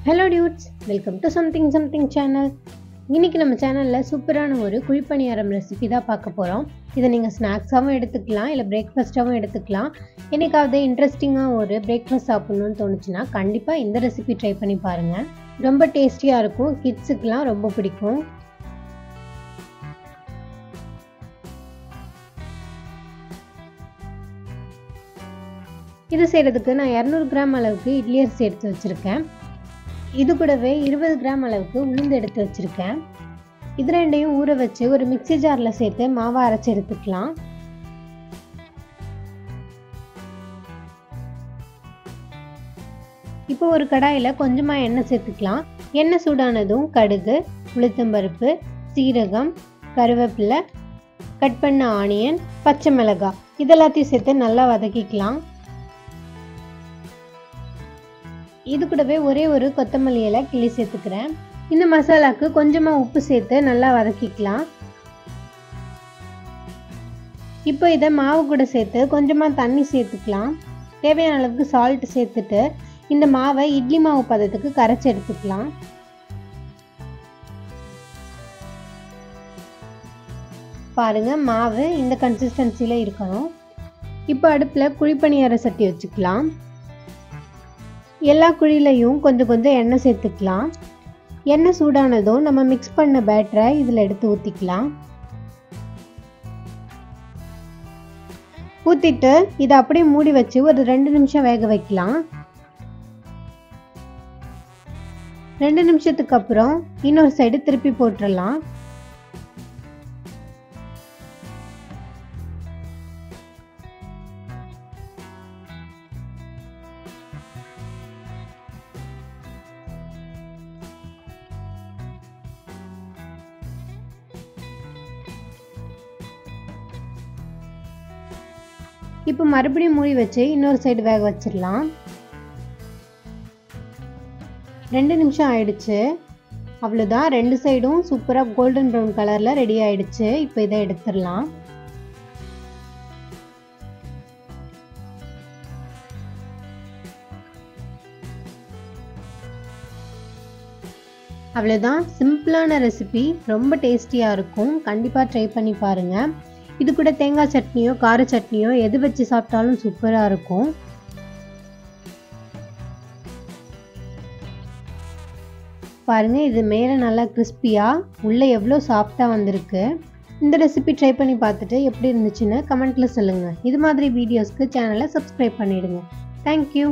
Hello dudes, welcome to something channel. இன்னைக்கு நம்ம சேனல்ல சூப்பரான ஒரு குழிப்பணியாரம் ரெசிபி தான் பார்க்க போறோம். இதை நீங்க ஸ்நாக்ஸாவும் எடுத்துக்கலாம் இல்ல பிரேக்ஃபாஸ்டாவும் எடுத்துக்கலாம். என்னைக்காவது இன்ட்ரெஸ்டிங்கா ஒரு பிரேக்ஃபாஸ்ட் சாப்பிடணும்னு தோணுச்சுன்னா கண்டிப்பா இந்த ரெசிபி ட்ரை பண்ணி பாருங்க. ரொம்ப டேஸ்டியா இருக்கும். கிட்ஸுக்குலாம் ரொம்ப பிடிக்கும். இது செய்யறதுக்கு நான் 200 கிராம் அளவுக்கு இட்லி அரிசி எடுத்து வச்சிருக்கேன். இது கூடவே 20 கிராம் அளவுக்கு உளுந்து எடுத்து வச்சிருக்கேன். இது ரெண்டையும் ஊற வச்சு ஒரு மிக்ஸி ஜார்ல சேர்த்து மாவை அரைச்சு எடுத்துக்கலாம். இப்போ ஒரு கடாயில கொஞ்சமா எண்ணெய் சேர்த்துக்கலாம். எண்ணெய் சூடானதும் கடுகு, உளுத்தம்பருப்பு, சீரகம், கருவேப்பிலை, கட் பண்ண ஆனியன், பச்சை மிளகாய் இதெல்லாத்தையும் சேர்த்து நல்லா வதக்கிக்கலாம். இது கூடவே ஒரே ஒரு கொத்தமல்லி இலை கிள்ளி சேர்த்துக்கிறேன். இந்த மசாலாக்கு கொஞ்சமா உப்பு சேர்த்து நல்லா வதக்கிக்கலாம். இப்போ இதை மாவு கூட சேர்த்து கொஞ்சமா தண்ணி சேர்த்துக்கலாம். தேவையான அளவுக்கு சால்ட் சேர்த்துட்டு இந்த மாவை இட்லி மாவு பதத்துக்கு கரைச்சி எடுத்துக்கலாம். பாருங்க, மாவு இந்த கன்சிஸ்டன்சில இருக்கணும். இப்போ அடுப்புல குழிப்பணியார சட்டி வச்சுக்கலாம். எல்லா குழியிலையும் கொஞ்சம் எண்ணெய் சேர்த்துக்கலாம். எண்ணெய் சூடானதும் நம்ம மிக்ஸ் பண்ண பேட்டரை இதில் எடுத்து ஊற்றிக்கலாம். ஊற்றிட்டு இதை அப்படியே மூடி வச்சு ஒரு 2 நிமிஷம் வேக வைக்கலாம். 2 நிமிஷத்துக்கு அப்புறம் இன்னொரு சைடு திருப்பி போட்டுடலாம். இப்போ மறுபடியும் மூடி வச்சு இன்னொரு சைடு வேக வச்சிடலாம். 2 நிமிஷம் ஆயிடுச்சு. அவ்வளோதான், 2 சைடும் சூப்பராக கோல்டன் ப்ரௌன் கலரில் ரெடி ஆயிடுச்சு. இப்போ இதை எடுத்துடலாம். அவ்வளோதான், சிம்பிளான ரெசிபி, ரொம்ப டேஸ்டியாக இருக்கும். கண்டிப்பாக ட்ரை பண்ணி பாருங்கள். இது கூட தேங்காய் சட்னியோ கார சட்னியோ எது வச்சு சாப்பிட்டாலும் சூப்பராக இருக்கும். பாருங்க, இது மேலே நல்லா கிறிஸ்பியாக உள்ள எவ்வளோ சாஃப்டாக வந்திருக்கு. இந்த ரெசிபி ட்ரை பண்ணி பார்த்துட்டு எப்படி இருந்துச்சுன்னு கமெண்ட்ல சொல்லுங்கள். இது மாதிரி வீடியோஸ்க்கு சேனலை சப்ஸ்கிரைப் பண்ணிடுங்க. தேங்க்யூ.